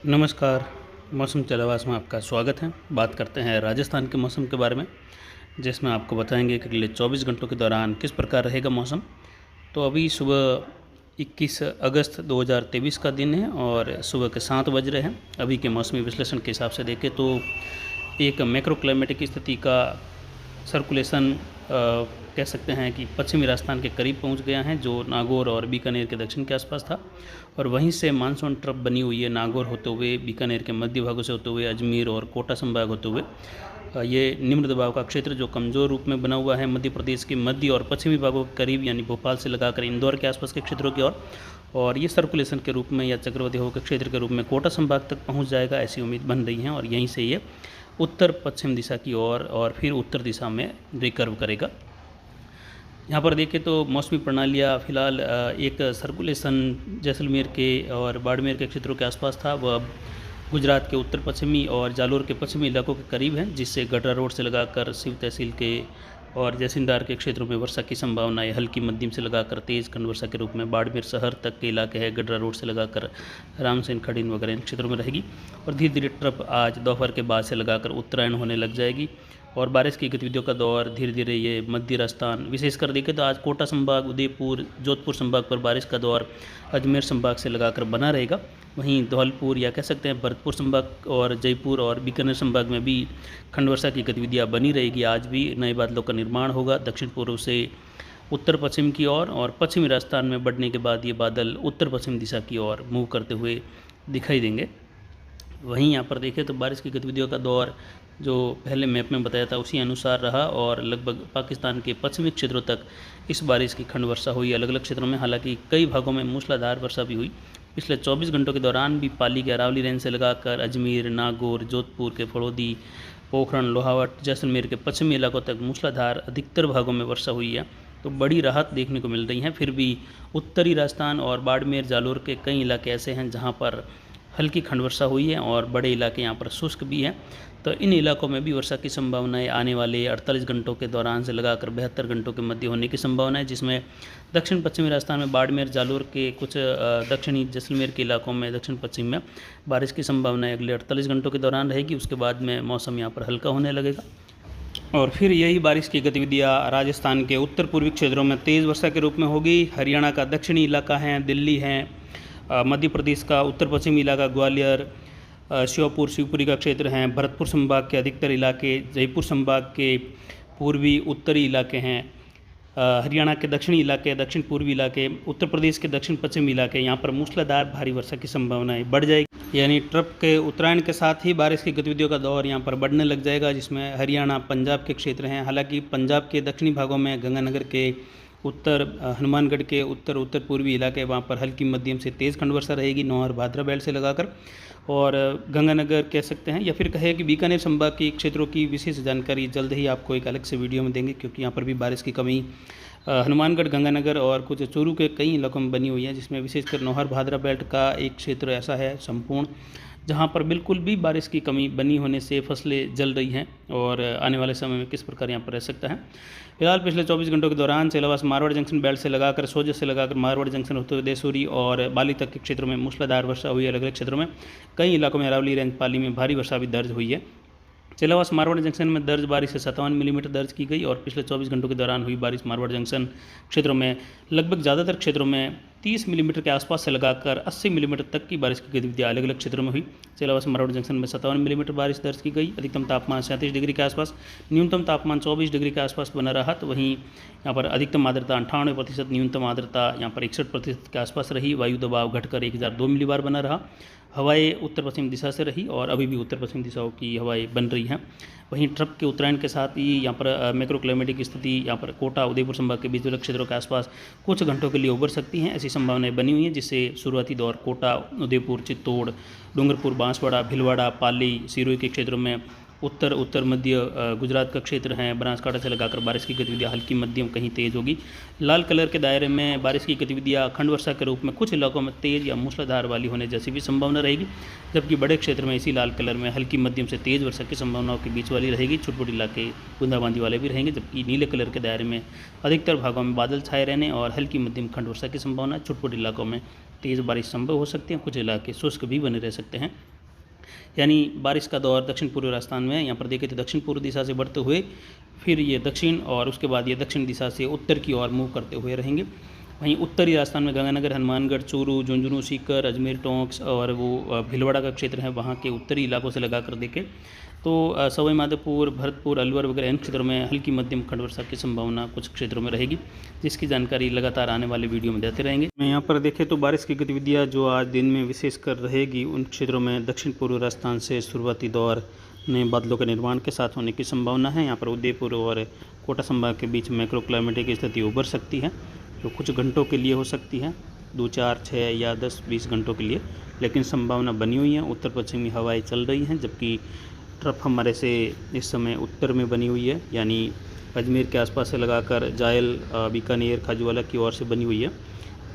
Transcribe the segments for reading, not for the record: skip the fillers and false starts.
नमस्कार। मौसम चलावास में आपका स्वागत है। बात करते हैं राजस्थान के मौसम के बारे में, जिसमें आपको बताएंगे कि अगले 24 घंटों के दौरान किस प्रकार रहेगा मौसम। तो अभी सुबह 21 अगस्त 2023 का दिन है और सुबह के 7 बज रहे हैं। अभी के मौसमी विश्लेषण के हिसाब से देखें तो एक मैक्रो क्लाइमेटिक स्थिति का सर्कुलेशन कह सकते हैं कि पश्चिमी राजस्थान के करीब पहुंच गया है, जो नागौर और बीकानेर के दक्षिण के आसपास था। और वहीं से मानसून ट्रफ बनी हुई है, नागौर होते हुए, बीकानेर के मध्य भागों से होते हुए, अजमेर और कोटा संभाग होते हुए। ये निम्न दबाव का क्षेत्र जो कमज़ोर रूप में बना हुआ है मध्य प्रदेश के मध्य और पश्चिमी भागों के करीब, यानी भोपाल से लगाकर इंदौर के आसपास के क्षेत्रों की ओर, और ये सर्कुलेशन के रूप में या चक्रवाती हवा के क्षेत्र के रूप में कोटा संभाग तक पहुंच जाएगा, ऐसी उम्मीद बन रही है। और यहीं से ये उत्तर पश्चिम दिशा की ओर और फिर उत्तर दिशा में रिकर्व करेगा। यहाँ पर देखें तो मौसमी प्रणालियाँ फिलहाल एक सर्कुलेशन जैसलमेर के और बाड़मेर के क्षेत्रों के आसपास था, वह अब गुजरात के उत्तर पश्चिमी और जालोर के पश्चिमी इलाकों के करीब है, जिससे गडरा रोड से लगाकर शिव तहसील के और जैसिंदार के क्षेत्रों में वर्षा की संभावना है। हल्की मध्यम से लगाकर तेज़ खंड वर्षा के रूप में बाड़मेर शहर तक के इलाके है, गडरा रोड से लगाकर रामसेन खड़ीन वगैरह इन क्षेत्रों में रहेगी। और धीरे धीरे ट्रफ आज दोपहर के बाद से लगाकर उत्तरायण होने लग जाएगी और बारिश की गतिविधियों का दौर धीरे धीरे ये मध्य राजस्थान, विशेषकर देखें तो आज कोटा संभाग, उदयपुर, जोधपुर संभाग पर बारिश का दौर अजमेर संभाग से लगाकर बना रहेगा। वहीं धौलपुर या कह सकते हैं भरतपुर संभाग और जयपुर और बीकानेर संभाग में भी खंड वर्षा की गतिविधियाँ बनी रहेगी। आज भी नए बादलों का निर्माण होगा दक्षिण पूर्व से उत्तर पश्चिम की ओर, और पश्चिमी राजस्थान में बढ़ने के बाद ये बादल उत्तर पश्चिम दिशा की ओर मूव करते हुए दिखाई देंगे। वहीं यहाँ पर देखें तो बारिश की गतिविधियों का दौर जो पहले मैप में बताया था उसी अनुसार रहा और लगभग पाकिस्तान के पश्चिमी क्षेत्रों तक इस बारिश की खंड वर्षा हुई अलग अलग क्षेत्रों में। हालांकि कई भागों में मूसलाधार वर्षा भी हुई। पिछले 24 घंटों के दौरान भी पाली के अरावली रेंज से लगाकर अजमेर, नागौर, जोधपुर के फड़ौदी, पोखरण, लोहावट, जैसलमेर के पश्चिमी इलाकों तक मूसलाधार अधिकतर भागों में वर्षा हुई है, तो बड़ी राहत देखने को मिल रही है। फिर भी उत्तरी राजस्थान और बाड़मेर, जालोर के कई इलाके ऐसे हैं जहाँ पर हल्की खंड वर्षा हुई है और बड़े इलाके यहाँ पर शुष्क भी हैं। तो इन इलाकों में भी वर्षा की संभावनाएं आने वाले 48 घंटों के दौरान से लगाकर 72 घंटों के मध्य होने की संभावना है, जिसमें दक्षिण पश्चिमी राजस्थान में बाड़मेर, जालोर के कुछ दक्षिणी जैसलमेर के इलाकों में दक्षिण पश्चिम में बारिश की संभावना अगले 48 घंटों के दौरान रहेगी। उसके बाद में मौसम यहाँ पर हल्का होने लगेगा और फिर यही बारिश की गतिविधियाँ राजस्थान के उत्तर पूर्वी क्षेत्रों में तेज़ वर्षा के रूप में होगी। हरियाणा का दक्षिणी इलाका है, दिल्ली है, मध्य प्रदेश का उत्तर पश्चिमी इलाका, ग्वालियर, श्योपुर, शिवपुरी का क्षेत्र हैं, भरतपुर संभाग के अधिकतर इलाके, जयपुर संभाग के पूर्वी उत्तरी इलाके हैं, हरियाणा के दक्षिणी इलाके, दक्षिण पूर्वी इलाके, उत्तर प्रदेश के दक्षिण पश्चिमी इलाके, यहाँ पर मूसलाधार भारी वर्षा की संभावनाएं बढ़ जाएगी। यानी ट्रफ के उत्तरायण के साथ ही बारिश की गतिविधियों का दौर यहाँ पर बढ़ने लग जाएगा, जिसमें हरियाणा, पंजाब के क्षेत्र हैं। हालांकि पंजाब के दक्षिणी भागों में गंगानगर के उत्तर, हनुमानगढ़ के उत्तर उत्तर पूर्वी इलाके, वहाँ पर हल्की मध्यम से तेज़ खंड वर्षा रहेगी नौहर भादरा बेल्ट से लगाकर। और गंगानगर कह सकते हैं या फिर कहें कि बीकानेर संभाग के क्षेत्रों की विशेष जानकारी जल्द ही आपको एक अलग से वीडियो में देंगे, क्योंकि यहाँ पर भी बारिश की कमी हनुमानगढ़, गंगानगर और कुछ चूरू के कई इलाकों में बनी हुई है, जिसमें विशेषकर नौहर भादरा बेल्ट का एक क्षेत्र ऐसा है संपूर्ण जहाँ पर बिल्कुल भी बारिश की कमी बनी होने से फसलें जल रही हैं और आने वाले समय में किस प्रकार यहाँ पर रह सकता है। फिलहाल पिछले 24 घंटों के दौरान सेलावास मारवाड़ जंक्शन बेल्ट से लगाकर सोजत से लगाकर मारवाड़ जंक्शन होते हुए देसूरी और बाली तक के क्षेत्रों में मूसलाधार वर्षा हुई। अलग अलग क्षेत्रों में कई इलाकों में अरावली रेंज, पाली में भारी वर्षा भी दर्ज हुई है। सेलावास मारवाड़ जंक्शन में दर्ज बारिश से 57 मिलीमीटर दर्ज की गई और पिछले 24 घंटों के दौरान हुई बारिश मारवाड़ जंक्शन क्षेत्रों में लगभग ज़्यादातर क्षेत्रों में 30 मिलीमीटर के आसपास से लगाकर 80 मिलीमीटर तक की बारिश की गतिविधियाँ अलग अलग क्षेत्रों में हुई। सेलावास मारवाड़ जंक्शन में 57 मिलीमीटर बारिश दर्ज की गई। अधिकतम तापमान 37 डिग्री के आसपास, न्यूनतम तापमान 24 डिग्री के आसपास बना रहा। तो वहीं यहाँ पर अधिकतम आर्द्रता 98%, न्यूनतम आर्द्रता यहाँ पर 61% के आसपास रही। वायु दबाव घटकर 1002 मिलीबार बना रहा। हवाएं उत्तर पश्चिम दिशा से रही और अभी भी उत्तर पश्चिम दिशाओं की हवाएं बन रही हैं। वहीं ट्रफ के उत्तरायण के साथ ही यहाँ पर मैक्रो क्लाइमेटिक स्थिति यहाँ पर कोटा, उदयपुर संभाग के बीच वाले क्षेत्रों के आसपास कुछ घंटों के लिए उभर सकती हैं, ऐसी संभावनाएं बनी हुई हैं, जिससे शुरुआती दौर कोटा, उदयपुर, चित्तौड़, डूंगरपुर, बांसवाड़ा, भीलवाड़ा, पाली, सिरोही के क्षेत्रों में, उत्तर उत्तर मध्य गुजरात का क्षेत्र है, बनासकांठा से लगाकर बारिश की गतिविधियाँ हल्की मध्यम कहीं तेज़ होगी। लाल कलर के दायरे में बारिश की गतिविधियाँ खंड वर्षा के रूप में कुछ इलाकों में तेज़ या मूसलाधार वाली होने जैसी भी संभावना रहेगी, जबकि बड़े क्षेत्र में इसी लाल कलर में हल्की मध्यम से तेज़ वर्षा की संभावनाओं के बीच वाली रहेगी। छोटे-छोटे इलाके बूंदाबांदी वाले भी रहेंगे, जबकि नीले कलर के दायरे में अधिकतर भागों में बादल छाए रहने और हल्की मध्यम खंड वर्षा की संभावना। छोटे-छोटे इलाकों में तेज़ बारिश संभव हो सकती है, कुछ इलाके शुष्क भी बने रह सकते हैं। यानी बारिश का दौर दक्षिण पूर्व राजस्थान में, यहाँ पर देखें तो दक्षिण पूर्व दिशा से बढ़ते हुए फिर ये दक्षिण और उसके बाद ये दक्षिण दिशा से उत्तर की ओर मूव करते हुए रहेंगे। वहीं उत्तरी राजस्थान में गंगानगर, हनुमानगढ़, चूरू, झुंझुनू, सीकर, अजमेर, टोंक और वो भीलवाड़ा का क्षेत्र है, वहाँ के उत्तरी इलाकों से लगाकर देखें तो सवाई माधोपुर, भरतपुर, अलवर वगैरह इन क्षेत्रों में हल्की मध्यम खंड वर्षा की संभावना कुछ क्षेत्रों में रहेगी, जिसकी जानकारी लगातार आने वाले वीडियो में देते रहेंगे। मैं यहाँ पर देखें तो बारिश की गतिविधियाँ जो आज दिन में विशेषकर रहेगी, उन क्षेत्रों में दक्षिण पूर्व राजस्थान से शुरुआती दौर में बादलों के निर्माण के साथ होने की संभावना है। यहाँ पर उदयपुर और कोटा संभाग के बीच मैक्रो क्लाइमेटिक स्थिति उभर सकती है, जो कुछ घंटों के लिए हो सकती है, 2, 4, 6 या 10, 20 घंटों के लिए, लेकिन संभावना बनी हुई है। उत्तर पश्चिमी हवाएं चल रही हैं, जबकि ट्रफ हमारे से इस समय उत्तर में बनी हुई है, यानी अजमेर के आसपास से लगाकर जायल, बीकानेर, खाजूवाला की ओर से बनी हुई है।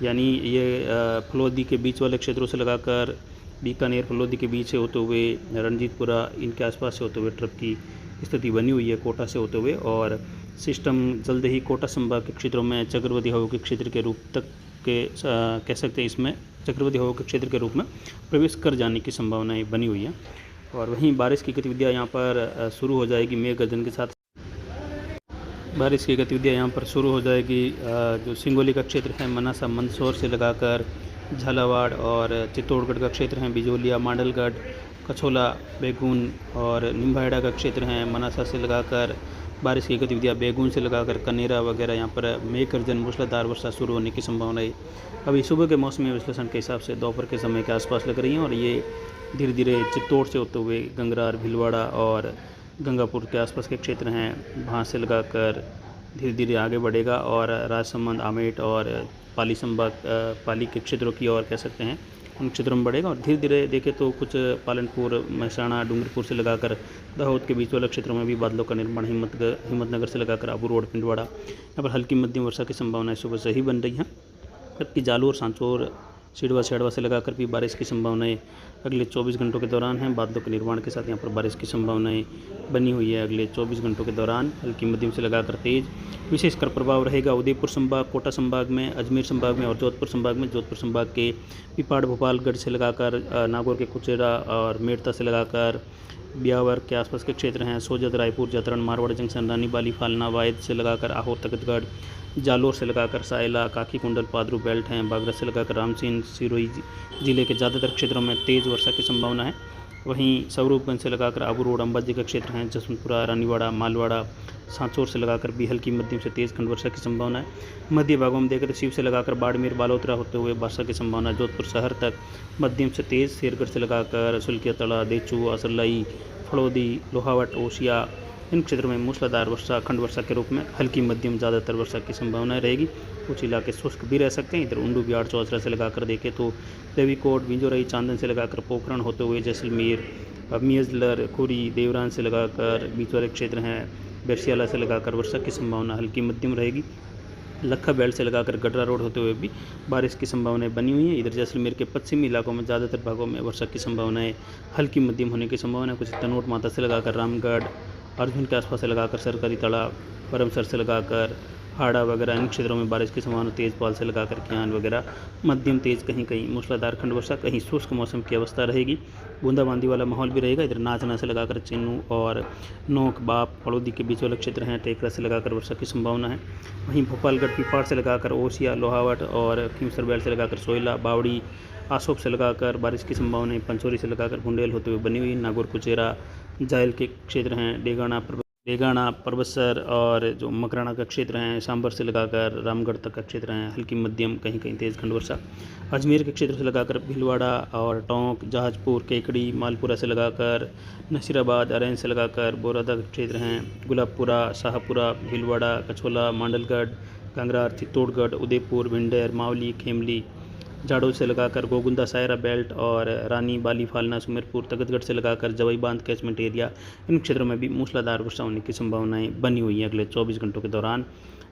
यानी ये फलोदी के बीच वाले क्षेत्रों से लगाकर बीकानेर, फलोदी के बीच से होते हुए रणजीतपुरा, इनके आसपास से होते हुए ट्रफ की स्थिति बनी हुई है, कोटा से होते हुए। और सिस्टम जल्द ही कोटा संभाग के क्षेत्रों में चक्रवाती हवा के क्षेत्र के रूप तक के कह सकते हैं, इसमें चक्रवाती हवा के क्षेत्र के रूप में प्रवेश कर जाने की संभावनाएँ बनी हुई है। और वहीं बारिश की गतिविधियाँ यहाँ पर शुरू हो जाएगी मेघ गर्जन के साथ। बारिश की गतिविधियाँ यहाँ पर शुरू हो जाएगी। जो सिंगोली का क्षेत्र है, मनासा, मंदसौर से लगाकर झालावाड़, और चित्तौड़गढ़ का क्षेत्र है, बिजोलिया, मांडलगढ़, कछोला, बेगून और निम्बाहेड़ा का क्षेत्र है, मनासा से लगाकर बारिश की गतिविधियाँ बेगून से लगाकर कनेरा वगैरह, यहाँ पर मेघ गर्जन, मूसलाधार वर्षा शुरू होने की संभावना है। अभी सुबह के मौसमी विश्लेषण के हिसाब से दोपहर के समय के आसपास लग रही हैं, और ये धीरे धीरे चित्तौड़ से होते हुए गंगरार, भीलवाड़ा और गंगापुर के आसपास के क्षेत्र हैं, वहाँ से लगाकर धीरे धीरे आगे बढ़ेगा और राजसमंद, आमेट और पाली संभाग, पाली के क्षेत्रों की ओर कह सकते हैं, उन क्षेत्रों में बढ़ेगा। और धीरे धीरे देखें तो कुछ पालनपुर, महसाणा, डूंगरपुर से लगाकर दाहोद के बीच वाले क्षेत्रों में भी बादलों का निर्माण, हिम्मतनगर से लगाकर आबू रोड, पिंडवाड़ा, यहाँ पर हल्की मध्यम वर्षा की संभावनाएं सुबह से ही बन रही हैं। जबकि जालोर, सांचौर, सिडवा, छेड़वा से लगाकर भी बारिश की संभावनाएं अगले 24 घंटों के दौरान हैं। बादलों के निर्माण के साथ यहाँ पर बारिश की संभावनाएं बनी हुई है। अगले 24 घंटों के दौरान हल्की मध्यम से लगाकर तेज विशेषकर प्रभाव रहेगा उदयपुर संभाग, कोटा संभाग में, अजमेर संभाग में और जोधपुर संभाग में। जोधपुर संभाग के पिपाड़, भोपालगढ़ से लगाकर नागौर के कुचेरा और मेड़ता से लगाकर ब्यावर के आसपास के क्षेत्र हैं, सोजत, रायपुर, जतरण, मारवाड़ जंक्शन, रानीबाली, फालना, वायद से लगाकर आहोर, तखतगढ़, जालोर से लगाकर सायला, काकी कुंडल, पादरू बेल्ट हैं, बागरा से लगाकर रामसीन, सिरोही जिले के ज़्यादातर क्षेत्रों में तेज़ वर्षा की संभावना है। वहीं स्वरूपगंज से लगाकर आबू रोड, अंबाजी का क्षेत्र हैं, जसवंतपुरा, रानीवाड़ा, मालवाड़ा, सांचौर से लगाकर भी हल्की मध्यम से तेज़ खंड वर्षा की संभावना है। मध्य भागों में देखें तो शिव से लगाकर बाड़मेर, बालोतरा होते हुए वर्षा की संभावना है। जोधपुर शहर तक मध्यम से तेज़, शेरगढ़ से लगाकर सुल्किया तला, देचू, असरलाई, फड़ौदी, लोहावट, ओसिया, इन क्षेत्रों में मूसलाधार वर्षा, खंड वर्षा के रूप में हल्की मध्यम ज़्यादातर वर्षा की संभावना रहेगी। कुछ इलाके शुष्क भी रह सकते हैं। इधर उंडू, बिहाड़, चौसरा से लगाकर देखें तो देवीकोट, बिंजोरई, चांदन से लगाकर पोखरण होते हुए जैसलमेर, मियजलर, खुरी, देवरान से लगाकर बीच वाले क्षेत्र हैं, बेरसियाला से लगाकर वर्षा की संभावना हल्की मध्यम रहेगी। लखा बेल्ट से लगाकर गडरा रोड होते हुए भी बारिश की संभावनाएं बनी हुई हैं। इधर जैसलमेर के पश्चिमी इलाकों में ज़्यादातर भागों में वर्षा की संभावनाएं हल्की मध्यम होने की संभावना है। कुछ तनोट माता से लगाकर रामगढ़, अर्जुन के आसपास से लगाकर सरकारी तालाब, परमसर से लगाकर हाड़ा वगैरह, इन क्षेत्रों में बारिश की संभावना, तेजपाल से लगाकर क्यान वगैरह मध्यम तेज, कहीं कहीं मूसलाधार खंड वर्षा, कहीं शुष्क मौसम की अवस्था रहेगी। बूंदाबांदी वाला माहौल भी रहेगा। इधर नाचना से लगाकर चिन्नू और नोक, बाप, फड़ौदी के बीच वाले क्षेत्र हैं, टेकरा से लगाकर वर्षा की संभावना है। वहीं भोपालगढ़, पिपाड़ से लगाकर ओसिया, लोहावट और खीमसर बैल से लगाकर सोयला, बावड़ी, आसोप से लगाकर बारिश की संभावना है। पंचोरी से लगाकर बुंडेल होते हुए बनी हुई। नागौर, कुचेरा, जायल के क्षेत्र हैं, डेगाना, परबसर और जो मकराना का क्षेत्र हैं, सांबर से लगाकर रामगढ़ तक का क्षेत्र हैं, हल्की मध्यम, कहीं कहीं तेज़ खंड वर्षा। अजमेर के क्षेत्र से लगाकर भीलवाड़ा और टोंक, जहाजपुर, केकड़ी, मालपुरा से लगाकर नसीराबाद, अरैन से लगाकर बोरादा के क्षेत्र हैं, गुलाबपुरा, शाहपुरा, भीलवाड़ा, कछोला, मांडलगढ़, गंगरार, चित्तौड़गढ़, उदयपुर, भिंडर, मावली, खेमली, जाडो से लगाकर गोगुंदा, सायरा बेल्ट और रानी, बाली, फालना, सुमेरपुर, तखतगढ़ से लगाकर जवाई बांध कैचमेंट एरिया, इन क्षेत्रों में भी मूसलाधार वर्षा होने की संभावनाएं बनी हुई हैं अगले 24 घंटों के दौरान।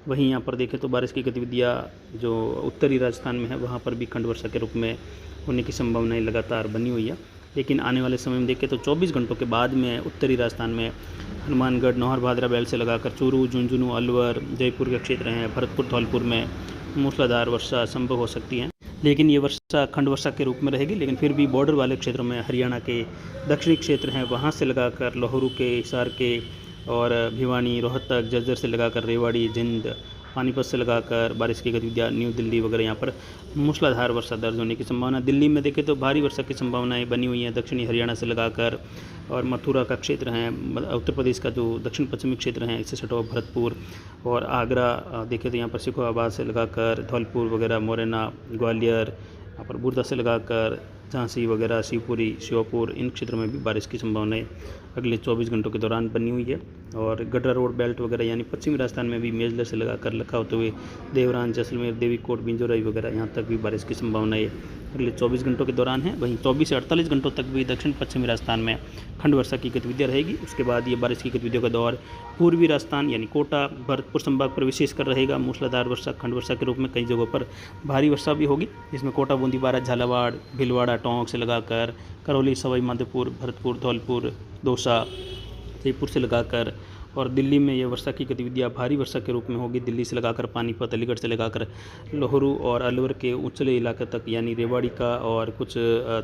वहीं यहाँ पर देखें तो बारिश की गतिविधियाँ जो उत्तरी राजस्थान में है, वहाँ पर भी खंड वर्षा के रूप में होने की संभावनाएँ लगातार बनी हुई है। लेकिन आने वाले समय में देखें तो 24 घंटों के बाद में उत्तरी राजस्थान में हनुमानगढ़, नौहर, भादरा बेल्ट से लगाकर चूरू, झुंझुनू, अलवर, जयपुर के क्षेत्र हैं, भरतपुर, धौलपुर में मूसलाधार वर्षा संभव हो सकती है। लेकिन ये वर्षा खंड वर्षा के रूप में रहेगी। लेकिन फिर भी बॉर्डर वाले क्षेत्रों में हरियाणा के दक्षिणी क्षेत्र हैं वहाँ से लगाकर लाहौरू के, हिसार के और भिवानी, रोहतक, झज्जर से लगाकर रेवाड़ी, जिंद, पानीपत से लगाकर बारिश की गतिविधियाँ, न्यू दिल्ली वगैरह यहाँ पर मूसलाधार वर्षा दर्ज होने की संभावना। दिल्ली में देखें तो भारी वर्षा की संभावनाएं बनी हुई हैं दक्षिणी हरियाणा से लगाकर, और मथुरा का क्षेत्र है, उत्तर प्रदेश का जो दक्षिण पश्चिमी क्षेत्र है इससे सटा हुआ भरतपुर और आगरा देखें तो यहाँ पर सिखोराबाद से लगाकर धौलपुर वगैरह, मोरेना, ग्वालियर, यहाँ पर बुर्दा से लगाकर झांसी वगैरह, शिवपुरी, श्योपुर, इन क्षेत्रों में भी बारिश की संभावनाएं अगले 24 घंटों के दौरान बनी हुई है। और गड्रा रोड बेल्ट वगैरह यानी पश्चिमी राजस्थान में भी मेजलर से लगाकर लखा होते हुए देवरान, जैसलमेर, देवीकोट, बिंजोराई वगैरह यहाँ तक भी बारिश की संभावनाएं अगले 24 घंटों के दौरान है। वहीं 24 से 48 घंटों तक भी दक्षिण पश्चिमी राजस्थान में खंड वर्षा की गतिविधियाँ रहेगी। उसके बाद ये बारिश की गतिविधियों का दौर पूर्वी राजस्थान यानी कोटा, भरतपुर संभाग पर विशेषकर रहेगा। मूसलाधार वर्षा, खंड वर्षा के रूप में कई जगहों पर भारी वर्षा भी होगी, जिसमें कोटा, बूंदी, बारां, झालावाड़, भीलवाड़ा, टोंक से लगाकर करौली, सवाई माधोपुर, भरतपुर, धौलपुर, दौसा, जयपुर से लगाकर, और दिल्ली में ये वर्षा की गतिविधियाँ भारी वर्षा के रूप में होगी। दिल्ली से लगाकर पानीपत, अलीगढ़ से लगाकर लाहौरू और अलवर के उंचले इलाके तक यानी रेवाड़ी का और कुछ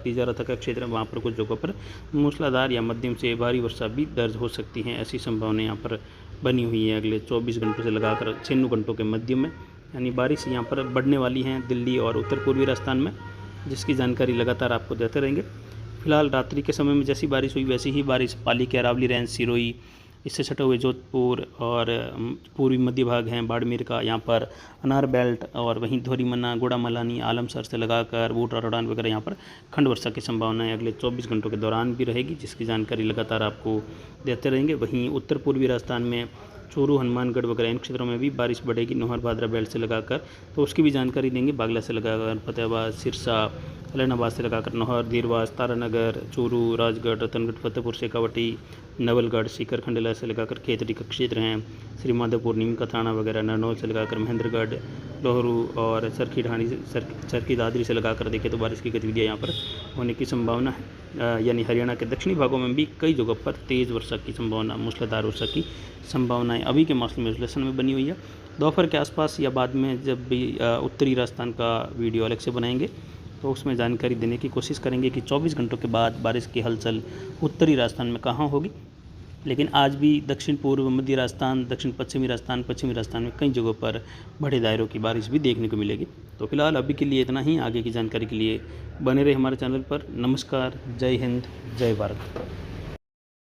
तिजारा तक का क्षेत्र है, वहाँ पर कुछ जगहों पर मूसलाधार या मध्यम से भारी वर्षा भी दर्ज हो सकती हैं। ऐसी संभावनाएं यहाँ पर बनी हुई हैं अगले 24 घंटों से लगाकर 96 घंटों के मध्य में, यानी बारिश यहाँ पर बढ़ने वाली हैं दिल्ली और उत्तर पूर्वी राजस्थान में, जिसकी जानकारी लगातार आपको देते रहेंगे। फिलहाल रात्रि के समय में जैसी बारिश हुई वैसी ही बारिश पाली के अरावली रेंज, सिरोही, इससे सटे हुए जोधपुर और पूर्वी मध्य भाग हैं बाड़मेर का, यहाँ पर अनार बेल्ट, और वहीं धोरीमन्ना, गोड़ामलानी, आलमसर से लगाकर बूट और रोडान वगैरह यहाँ पर खंड वर्षा की संभावनाएं अगले 24 घंटों के दौरान भी रहेगी, जिसकी जानकारी लगातार आपको देते रहेंगे। वहीं उत्तर पूर्वी राजस्थान में चूरू, हनुमानगढ़ वगैरह इन क्षेत्रों में भी बारिश बढ़ेगी नौहर भादरा बेल्ट से लगाकर, तो उसकी भी जानकारी देंगे। बागला से लगाकर फतेहाबाद, सिरसा, अलैनाबाद से लगाकर नौहर, देरवास, तारानगर, चूरू, राजगढ़, रतनगढ़, फतेहपुर, शेखावटी, नवलगढ़, सीकर खंडेला से लगाकर खेतड़ी का क्षेत्र हैं, श्री माधोपुर, नीम का थाना वगैरह, नरनौल से लगाकर महेंद्रगढ़, लाहौरू और चरखी ढाणी, चरखी दादरी से लगाकर देखें तो बारिश की गतिविधियाँ यहाँ पर होने की संभावना है। यानी हरियाणा के दक्षिणी भागों में भी कई जगहों पर तेज़ वर्षा की संभावना, मूसलाधार वर्षा की संभावनाएं अभी के मौसमी विश्लेषण में बनी हुई है। दोपहर के आसपास या बाद में जब भी उत्तरी राजस्थान का वीडियो अलग से बनाएंगे तो उसमें जानकारी देने की कोशिश करेंगे कि 24 घंटों के बाद बारिश की हलचल उत्तरी राजस्थान में कहाँ होगी। लेकिन आज भी दक्षिण पूर्व, मध्य राजस्थान, दक्षिण पश्चिमी राजस्थान, पश्चिमी राजस्थान में कई जगहों पर बड़े दायरों की बारिश भी देखने को मिलेगी। तो फिलहाल अभी के लिए इतना ही। आगे की जानकारी के लिए बने रहे हमारे चैनल पर। नमस्कार, जय हिंद, जय भारत।